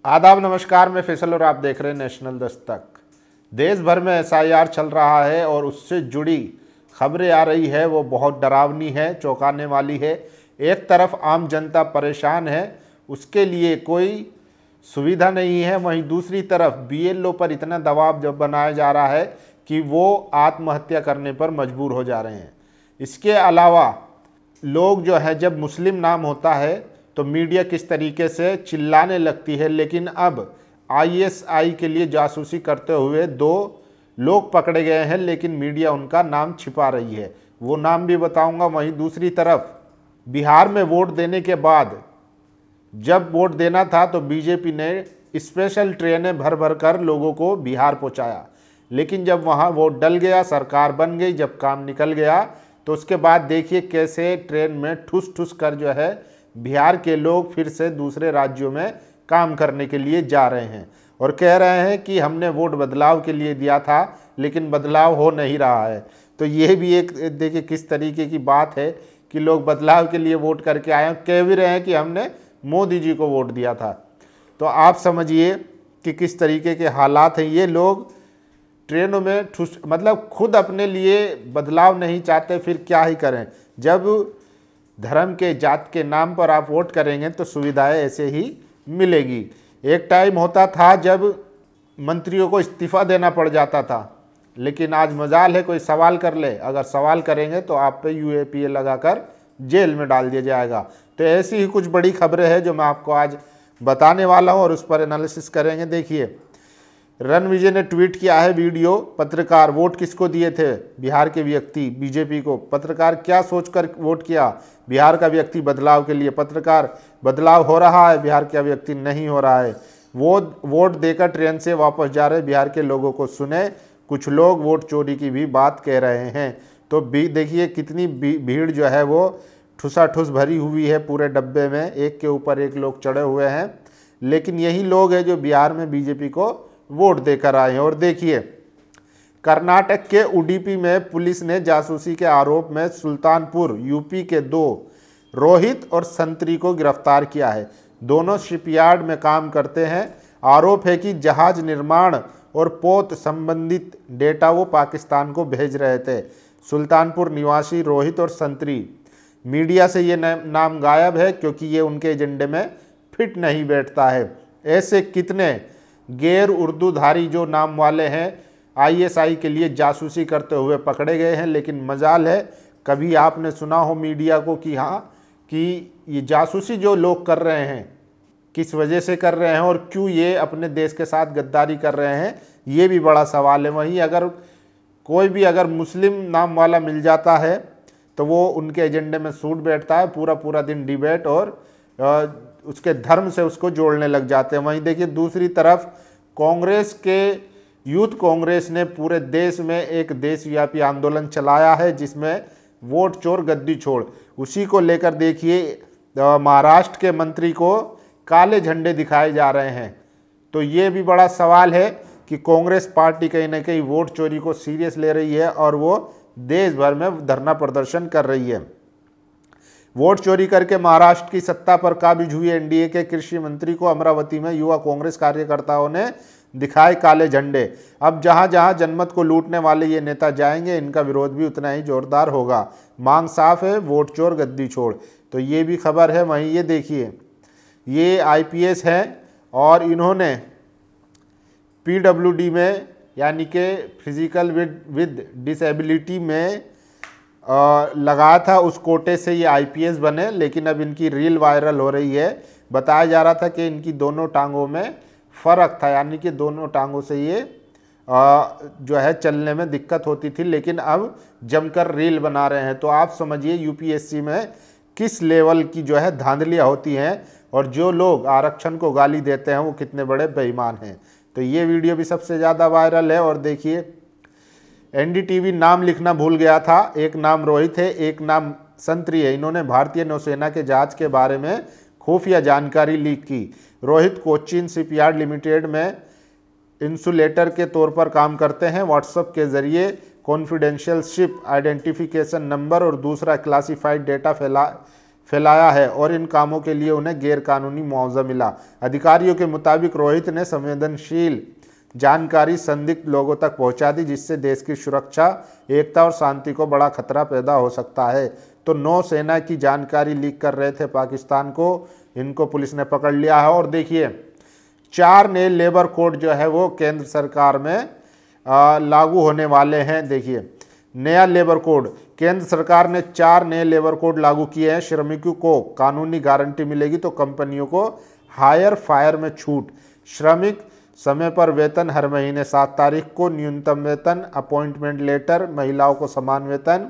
आदाब नमस्कार, मैं फैसल और आप देख रहे हैं नेशनल दस्तक। देश भर में एसआईआर चल रहा है और उससे जुड़ी खबरें आ रही है वो बहुत डरावनी है, चौंकाने वाली है। एक तरफ आम जनता परेशान है, उसके लिए कोई सुविधा नहीं है, वहीं दूसरी तरफ बीएलओ पर इतना दबाव जब बनाया जा रहा है कि वो आत्महत्या करने पर मजबूर हो जा रहे हैं। इसके अलावा लोग जो है, जब मुस्लिम नाम होता है तो मीडिया किस तरीके से चिल्लाने लगती है, लेकिन अब आईएसआई के लिए जासूसी करते हुए 2 लोग पकड़े गए हैं, लेकिन मीडिया उनका नाम छिपा रही है। वो नाम भी बताऊंगा। वहीं दूसरी तरफ बिहार में वोट देने के बाद जब वोट देना था तो बीजेपी ने स्पेशल ट्रेनें भर भर कर लोगों को बिहार पहुंचाया, लेकिन जब वहां वोट डल गया, सरकार बन गई, जब काम निकल गया तो उसके बाद देखिए कैसे ट्रेन में ठुस ठुस कर जो है बिहार के लोग फिर से दूसरे राज्यों में काम करने के लिए जा रहे हैं और कह रहे हैं कि हमने वोट बदलाव के लिए दिया था, लेकिन बदलाव हो नहीं रहा है। तो ये भी एक देखिए किस तरीके की बात है कि लोग बदलाव के लिए वोट करके आए हैं, कह भी रहे हैं कि हमने मोदी जी को वोट दिया था। तो आप समझिए कि किस तरीके के हालात हैं। ये लोग ट्रेनों में मतलब खुद अपने लिए बदलाव नहीं चाहते, फिर क्या ही करें। जब धर्म के, जात के नाम पर आप वोट करेंगे तो सुविधाएं ऐसे ही मिलेगी। एक टाइम होता था जब मंत्रियों को इस्तीफा देना पड़ जाता था, लेकिन आज मजाल है कोई सवाल कर ले, अगर सवाल करेंगे तो आप पे यूएपीए लगाकर जेल में डाल दिया जाएगा। तो ऐसी ही कुछ बड़ी खबरें हैं जो मैं आपको आज बताने वाला हूं और उस पर एनालिसिस करेंगे। देखिए, रणविजय ने ट्वीट किया है वीडियो। पत्रकार वोट किसको दिए थे? बिहार के व्यक्ति बीजेपी को। पत्रकार क्या सोचकर वोट किया? बिहार का व्यक्ति बदलाव के लिए। पत्रकार बदलाव हो रहा है, बिहार का व्यक्ति नहीं हो रहा है। वो वोट देकर ट्रेन से वापस जा रहे बिहार के लोगों को सुने। कुछ लोग वोट चोरी की भी बात कह रहे हैं। तो देखिए कितनी भीड़ जो है वो ठुसाठुस भरी हुई है पूरे डब्बे में, एक के ऊपर एक लोग चढ़े हुए हैं। लेकिन यही लोग हैं जो बिहार में बीजेपी को वोट देकर आए हैं। और देखिए, कर्नाटक के उडुपी में पुलिस ने जासूसी के आरोप में सुल्तानपुर यूपी के 2 रोहित और संतरी को गिरफ्तार किया है। दोनों शिपयार्ड में काम करते हैं। आरोप है कि जहाज निर्माण और पोत संबंधित डेटा वो पाकिस्तान को भेज रहे थे। सुल्तानपुर निवासी रोहित और संतरी, मीडिया से ये नाम गायब है क्योंकि ये उनके एजेंडे में फिट नहीं बैठता है। ऐसे कितने गैर उर्दूधारी जो नाम वाले हैं आईएसआई के लिए जासूसी करते हुए पकड़े गए हैं। लेकिन मजाल है कभी आपने सुना हो मीडिया को कि हाँ, कि ये जासूसी जो लोग कर रहे हैं किस वजह से कर रहे हैं और क्यों ये अपने देश के साथ गद्दारी कर रहे हैं, ये भी बड़ा सवाल है। वहीं अगर कोई भी अगर मुस्लिम नाम वाला मिल जाता है तो वो उनके एजेंडे में सूट बैठता है, पूरा पूरा दिन डिबेट और उसके धर्म से उसको जोड़ने लग जाते हैं। वहीं देखिए दूसरी तरफ कांग्रेस के यूथ कांग्रेस ने पूरे देश में एक देशव्यापी आंदोलन चलाया है जिसमें वोट चोर गद्दी छोड़, उसी को लेकर देखिए महाराष्ट्र के मंत्री को काले झंडे दिखाए जा रहे हैं। तो ये भी बड़ा सवाल है कि कांग्रेस पार्टी कहीं ना कहीं वोट चोरी को सीरियस ले रही है और वो देश भर में धरना प्रदर्शन कर रही है। वोट चोरी करके महाराष्ट्र की सत्ता पर काबिज हुई एनडीए के कृषि मंत्री को अमरावती में युवा कांग्रेस कार्यकर्ताओं ने दिखाए काले झंडे। अब जहां जहां जनमत को लूटने वाले ये नेता जाएंगे, इनका विरोध भी उतना ही जोरदार होगा। मांग साफ है, वोट चोर गद्दी छोड़। तो ये भी खबर है। वहीं ये देखिए, ये आईपीएस हैं और इन्होंने पीडब्ल्यूडी में यानी कि फिजिकल विद डिसेबिलिटी में लगाया था, उस कोटे से ये आईपीएस बने। लेकिन अब इनकी रील वायरल हो रही है। बताया जा रहा था कि इनकी दोनों टांगों में फ़र्क था, यानी कि दोनों टांगों से ये जो है चलने में दिक्कत होती थी, लेकिन अब जमकर रील बना रहे हैं। तो आप समझिए यूपीएससी में किस लेवल की जो है धांधलियाँ होती हैं और जो लोग आरक्षण को गाली देते हैं वो कितने बड़े बेईमान हैं। तो ये वीडियो भी सबसे ज़्यादा वायरल है। और देखिए, एनडीटीवी नाम लिखना भूल गया था। एक नाम रोहित है, एक नाम संतरी है। इन्होंने भारतीय नौसेना के जहाज के बारे में खुफिया जानकारी लीक की। रोहित कोचीन शिपयार्ड लिमिटेड में इंसुलेटर के तौर पर काम करते हैं। व्हाट्सएप के जरिए कॉन्फिडेंशियल शिप आइडेंटिफिकेशन नंबर और दूसरा क्लासिफाइड डेटा फैलाया है और इन कामों के लिए उन्हें गैरकानूनी मुआवजा मिला। अधिकारियों के मुताबिक रोहित ने संवेदनशील जानकारी संदिग्ध लोगों तक पहुंचा दी, जिससे देश की सुरक्षा, एकता और शांति को बड़ा खतरा पैदा हो सकता है। तो नौसेना की जानकारी लीक कर रहे थे पाकिस्तान को, इनको पुलिस ने पकड़ लिया है। और देखिए 4 नए लेबर कोड जो है वो केंद्र सरकार में लागू होने वाले हैं। देखिए नया लेबर कोड, केंद्र सरकार ने 4 नए लेबर कोड लागू किए हैं। श्रमिकों को कानूनी गारंटी मिलेगी तो कंपनियों को हायर फायर में छूट, श्रमिक समय पर वेतन हर महीने 7 तारीख को, न्यूनतम वेतन, अपॉइंटमेंट लेटर, महिलाओं को समान वेतन,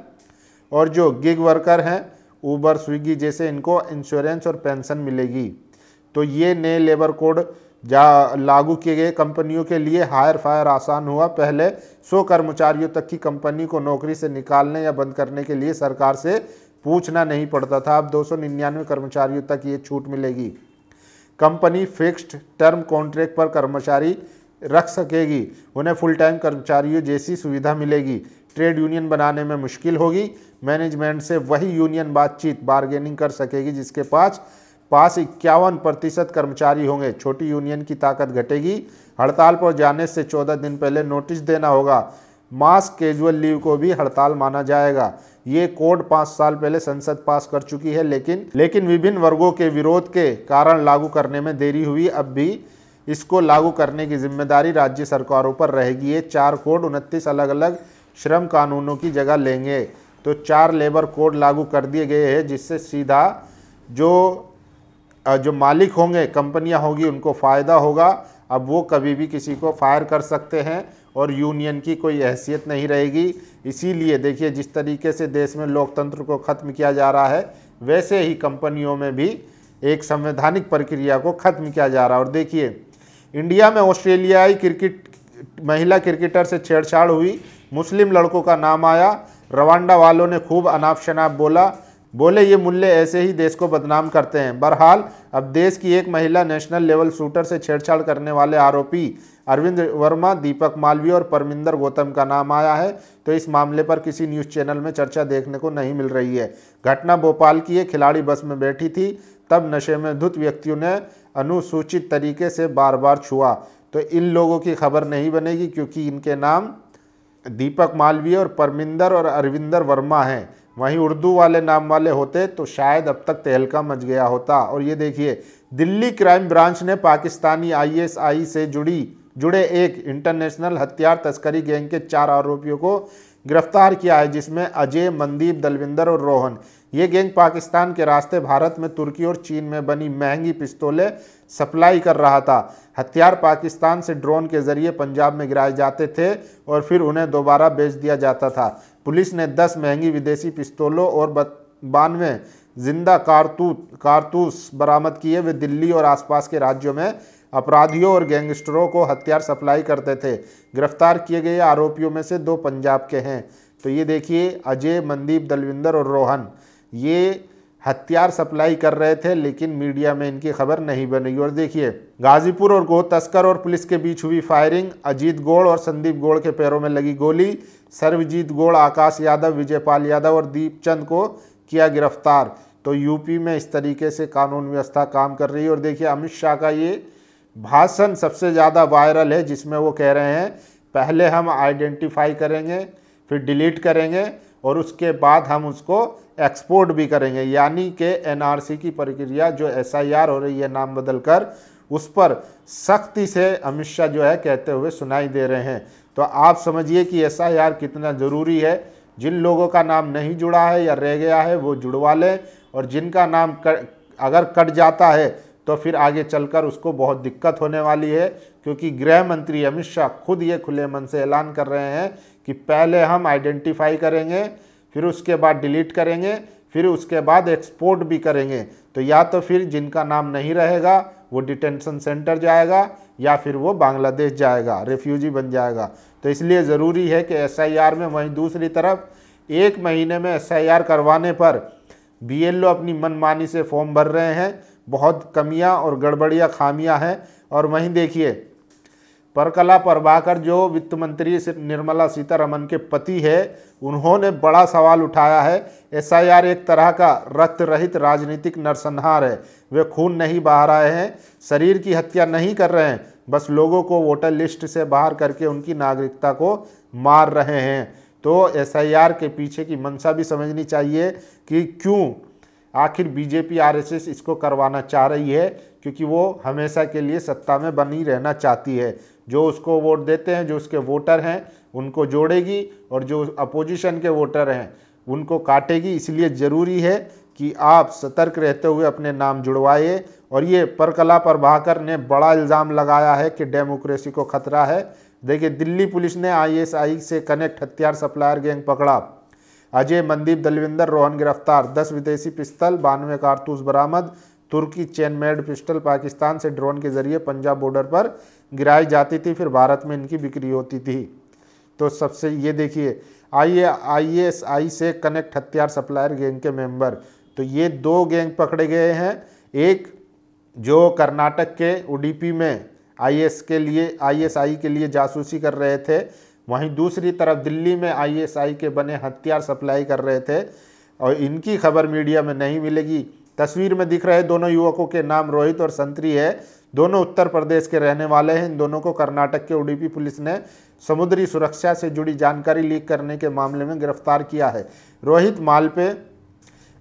और जो गिग वर्कर हैं ऊबर स्विगी जैसे इनको इंश्योरेंस और पेंशन मिलेगी। तो ये नए लेबर कोड लागू किए गए। कंपनियों के लिए हायर फायर आसान हुआ। पहले 100 कर्मचारियों तक की कंपनी को नौकरी से निकालने या बंद करने के लिए सरकार से पूछना नहीं पड़ता था। अब 299 कर्मचारियों तक ये छूट मिलेगी। कंपनी फिक्स्ड टर्म कॉन्ट्रैक्ट पर कर्मचारी रख सकेगी, उन्हें फुल टाइम कर्मचारियों जैसी सुविधा मिलेगी। ट्रेड यूनियन बनाने में मुश्किल होगी। मैनेजमेंट से वही यूनियन बातचीत बार्गेनिंग कर सकेगी जिसके पास 51% कर्मचारी होंगे। छोटी यूनियन की ताकत घटेगी। हड़ताल पर जाने से 14 दिन पहले नोटिस देना होगा। मास कैजुअल लीव को भी हड़ताल माना जाएगा। ये कोड 5 साल पहले संसद पास कर चुकी है, लेकिन विभिन्न वर्गों के विरोध के कारण लागू करने में देरी हुई। अब भी इसको लागू करने की जिम्मेदारी राज्य सरकारों पर रहेगी। ये 4 कोड 29 अलग अलग श्रम कानूनों की जगह लेंगे। तो 4 लेबर कोड लागू कर दिए गए हैं, जिससे सीधा जो मालिक होंगे, कंपनियां होगी, उनको फ़ायदा होगा। अब वो कभी भी किसी को फायर कर सकते हैं और यूनियन की कोई हैसियत नहीं रहेगी। इसीलिए देखिए जिस तरीके से देश में लोकतंत्र को ख़त्म किया जा रहा है, वैसे ही कंपनियों में भी एक संवैधानिक प्रक्रिया को ख़त्म किया जा रहा है। और देखिए इंडिया में ऑस्ट्रेलियाई महिला क्रिकेटर से छेड़छाड़ हुई, मुस्लिम लड़कों का नाम आया। रवांडा वालों ने खूब अनाप शनाप बोले ये मुल्ले ऐसे ही देश को बदनाम करते हैं। बहरहाल अब देश की एक महिला नेशनल लेवल शूटर से छेड़छाड़ करने वाले आरोपी अरविंद वर्मा, दीपक मालवीय और परमिंदर गौतम का नाम आया है। तो इस मामले पर किसी न्यूज़ चैनल में चर्चा देखने को नहीं मिल रही है। घटना भोपाल की है। खिलाड़ी बस में बैठी थी, तब नशे में धुत व्यक्तियों ने अनुसूचित तरीके से बार बार छुआ। तो इन लोगों की खबर नहीं बनेगी, क्योंकि इनके नाम दीपक मालवीय और परमिंदर और अरविंदर वर्मा हैं। वहीं उर्दू वाले नाम वाले होते तो शायद अब तक तहलका मच गया होता। और ये देखिए दिल्ली क्राइम ब्रांच ने पाकिस्तानी ISI से जुड़े एक इंटरनेशनल हथियार तस्करी गैंग के 4 आरोपियों को गिरफ्तार किया है, जिसमें अजय, मनदीप, दलविंदर और रोहन। ये गैंग पाकिस्तान के रास्ते भारत में तुर्की और चीन में बनी महंगी पिस्तौलें सप्लाई कर रहा था। हथियार पाकिस्तान से ड्रोन के जरिए पंजाब में गिराए जाते थे और फिर उन्हें दोबारा बेच दिया जाता था। पुलिस ने 10 महंगी विदेशी पिस्तौलों और 92 जिंदा कारतूस बरामद किए। वे दिल्ली और आसपास के राज्यों में अपराधियों और गैंगस्टरों को हथियार सप्लाई करते थे। गिरफ्तार किए गए आरोपियों में से 2 पंजाब के हैं। तो ये देखिए अजय, मनदीप, दलविंदर और रोहन ये हथियार सप्लाई कर रहे थे, लेकिन मीडिया में इनकी खबर नहीं बनी। और देखिए गाजीपुर और गो तस्कर और पुलिस के बीच हुई फायरिंग। अजीत गौड़ और संदीप गौड़ के पैरों में लगी गोली। सर्वजीत गौड़, आकाश यादव, विजयपाल यादव और दीपचंद को किया गिरफ्तार। तो यूपी में इस तरीके से कानून व्यवस्था काम कर रही है। और देखिए अमित शाह का ये भाषण सबसे ज़्यादा वायरल है, जिसमें वो कह रहे हैं पहले हम आइडेंटिफाई करेंगे, फिर डिलीट करेंगे और उसके बाद हम उसको एक्सपोर्ट भी करेंगे। यानी कि NRC की प्रक्रिया जो SIR हो रही है नाम बदल कर, उस पर सख्ती से अमित शाह जो है कहते हुए सुनाई दे रहे हैं। तो आप समझिए कि SIR कितना ज़रूरी है। जिन लोगों का नाम नहीं जुड़ा है या रह गया है वो जुड़वा लें, और जिनका नाम अगर कट जाता है तो फिर आगे चलकर उसको बहुत दिक्कत होने वाली है, क्योंकि गृह मंत्री अमित शाह खुद ये खुले मन से ऐलान कर रहे हैं कि पहले हम आइडेंटिफाई करेंगे, फिर उसके बाद डिलीट करेंगे, फिर उसके बाद एक्सपोर्ट भी करेंगे। तो या तो फिर जिनका नाम नहीं रहेगा वो डिटेंशन सेंटर जाएगा, या फिर वो बांग्लादेश जाएगा, रेफ्यूजी बन जाएगा। तो इसलिए ज़रूरी है कि SIR में, वहीं दूसरी तरफ 1 महीने में SIR करवाने पर BLO अपनी मनमानी से फॉर्म भर रहे हैं। बहुत कमियां और गड़बड़ियां, खामियां हैं। और वहीं देखिए परकला प्रभाकर जो वित्त मंत्री निर्मला सीतारमन के पति है, उन्होंने बड़ा सवाल उठाया है। एसआईआर एक तरह का रक्त रहित राजनीतिक नरसंहार है। वे खून नहीं बहा रहे हैं, शरीर की हत्या नहीं कर रहे हैं, बस लोगों को वोटर लिस्ट से बाहर करके उनकी नागरिकता को मार रहे हैं। तो एसआईआर के पीछे की मंशा भी समझनी चाहिए कि क्यों आखिर बीजेपी आरएसएस इसको करवाना चाह रही है, क्योंकि वो हमेशा के लिए सत्ता में बनी रहना चाहती है। जो उसको वोट देते हैं, जो उसके वोटर हैं, उनको जोड़ेगी और जो अपोजिशन के वोटर हैं उनको काटेगी। इसलिए ज़रूरी है कि आप सतर्क रहते हुए अपने नाम जुड़वाइए। और ये परकला प्रभाकर ने बड़ा इल्ज़ाम लगाया है कि डेमोक्रेसी को खतरा है। देखिए, दिल्ली पुलिस ने आईएसआई से कनेक्ट हथियार सप्लायर गैंग पकड़ा। अजय, मनदीप, दलविंदर, रोहन गिरफ्तार। 10 विदेशी पिस्तल, 92 कारतूस बरामद। तुर्की चेन मेड पिस्टल पाकिस्तान से ड्रोन के जरिए पंजाब बॉर्डर पर गिराई जाती थी, फिर भारत में इनकी बिक्री होती थी। तो सबसे ये देखिए, आईएसआई से कनेक्ट हथियार सप्लायर गैंग के मेंबर, तो ये 2 गैंग पकड़े गए हैं। एक जो कर्नाटक के उडुपी में आईएसआई के लिए जासूसी कर रहे थे, वहीं दूसरी तरफ दिल्ली में आईएसआई के बने हथियार सप्लाई कर रहे थे, और इनकी खबर मीडिया में नहीं मिलेगी। तस्वीर में दिख रहे दोनों युवकों के नाम रोहित और संतरी है। दोनों उत्तर प्रदेश के रहने वाले हैं। इन दोनों को कर्नाटक के उडुपी पुलिस ने समुद्री सुरक्षा से जुड़ी जानकारी लीक करने के मामले में गिरफ्तार किया है। रोहित मालपे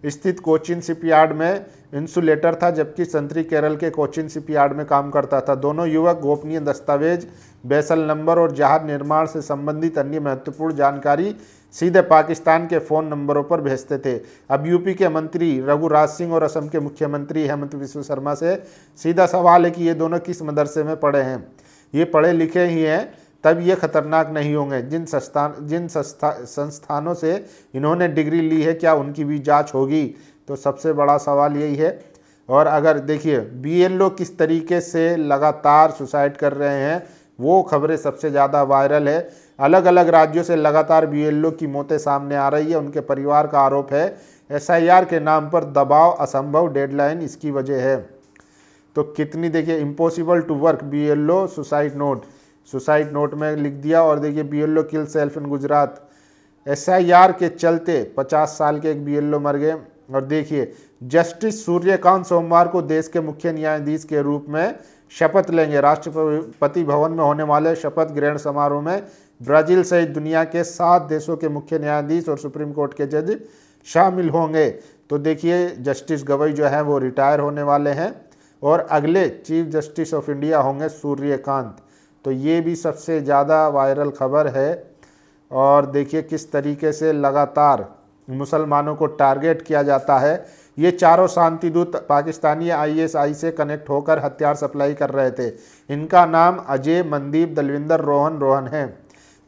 स्थित कोचिन शिपयार्ड में इंसुलेटर था, जबकि संतरी केरल के कोचिन शिपयार्ड में काम करता था। दोनों युवक गोपनीय दस्तावेज, बेसल नंबर और जहाज निर्माण से संबंधित अन्य महत्वपूर्ण जानकारी सीधे पाकिस्तान के फ़ोन नंबरों पर भेजते थे। अब यूपी के मंत्री रघुराज सिंह और असम के मुख्यमंत्री हेमंत बिस्वा शर्मा से सीधा सवाल है कि ये दोनों किस मदरसे में पढ़े हैं। ये पढ़े लिखे ही हैं, तब ये खतरनाक नहीं होंगे। जिन संस्थानों से इन्होंने डिग्री ली है, क्या उनकी भी जांच होगी? तो सबसे बड़ा सवाल यही है। और अगर देखिए बीएलओ किस तरीके से लगातार सुसाइड कर रहे हैं, वो खबरें सबसे ज़्यादा वायरल है। अलग अलग राज्यों से लगातार बीएलओ की मौतें सामने आ रही है। उनके परिवार का आरोप है एसआईआर के नाम पर दबाव, असंभव डेडलाइन इसकी वजह है। तो कितनी देखिए, impossible to work BLO suicide note में लिख दिया। और देखिए, BLO kill self in Gujarat. SIR के चलते 50 साल के एक बीएलओ मर गए। और देखिए, जस्टिस सूर्यकांत सोमवार को देश के मुख्य न्यायाधीश के रूप में शपथ लेंगे। राष्ट्रपति भवन में होने वाले शपथ ग्रहण समारोह में ब्राज़ील सहित दुनिया के 7 देशों के मुख्य न्यायाधीश और सुप्रीम कोर्ट के जज शामिल होंगे। तो देखिए, जस्टिस गवई जो है वो रिटायर होने वाले हैं और अगले चीफ जस्टिस ऑफ इंडिया होंगे सूर्यकांत। तो ये भी सबसे ज़्यादा वायरल खबर है। और देखिए किस तरीके से लगातार मुसलमानों को टारगेट किया जाता है। ये चारों शांतिदूत पाकिस्तानी आईएसआई से कनेक्ट होकर हथियार सप्लाई कर रहे थे। इनका नाम अजय, मनदीप, दलविंदर, रोहन है।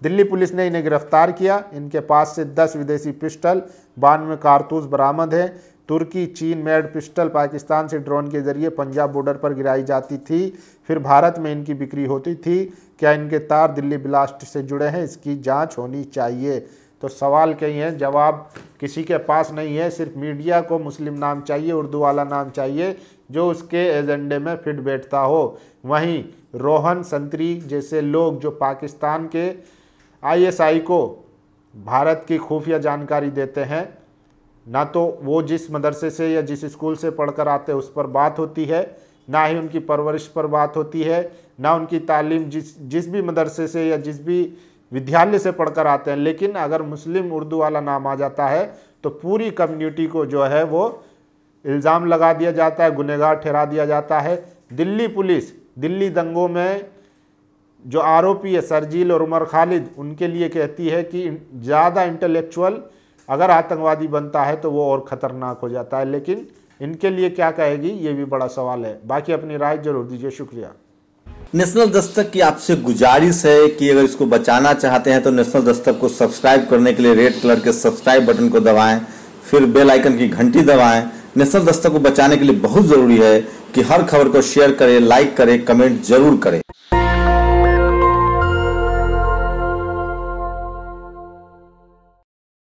दिल्ली पुलिस ने इन्हें गिरफ्तार किया। इनके पास से 10 विदेशी पिस्टल, 92 कारतूस बरामद है। तुर्की चीन मेड पिस्टल पाकिस्तान से ड्रोन के जरिए पंजाब बॉर्डर पर गिराई जाती थी, फिर भारत में इनकी बिक्री होती थी। क्या इनके तार दिल्ली ब्लास्ट से जुड़े हैं? इसकी जांच होनी चाहिए। तो सवाल कई हैं, जवाब किसी के पास नहीं है। सिर्फ मीडिया को मुस्लिम नाम चाहिए, उर्दू वाला नाम चाहिए जो उसके एजेंडे में फिट बैठता हो। वहीं रोहन, संतरी जैसे लोग जो पाकिस्तान के आईएसआई को भारत की खुफिया जानकारी देते हैं, ना तो वो जिस मदरसे से या जिस स्कूल से पढ़कर आते हैं उस पर बात होती है, ना ही उनकी परवरिश पर बात होती है, ना उनकी तालीम जिस भी मदरसे से या जिस भी विद्यालय से पढ़कर आते हैं। लेकिन अगर मुस्लिम उर्दू वाला नाम आ जाता है तो पूरी कम्युनिटी को जो है वो इल्ज़ाम लगा दिया जाता है, गुनहगार ठहरा दिया जाता है। दिल्ली पुलिस दिल्ली दंगों में जो आरोपी है शर्जील और उमर खालिद, उनके लिए कहती है कि ज़्यादा इंटेलेक्चुअल अगर आतंकवादी बनता है तो वो और ख़तरनाक हो जाता है। लेकिन इनके लिए क्या कहेगी, ये भी बड़ा सवाल है। बाकी अपनी राय जरूर दीजिए। शुक्रिया। नेशनल दस्तक की आपसे गुजारिश है कि अगर इसको बचाना चाहते हैं तो नेशनल दस्तक को सब्सक्राइब करने के लिए रेड कलर के सब्सक्राइब बटन को दबाएं, फिर बेल आइकन की घंटी दबाएं। नेशनल दस्तक को बचाने के लिए बहुत ज़रूरी है कि हर खबर को शेयर करें, लाइक करें, कमेंट जरूर करें।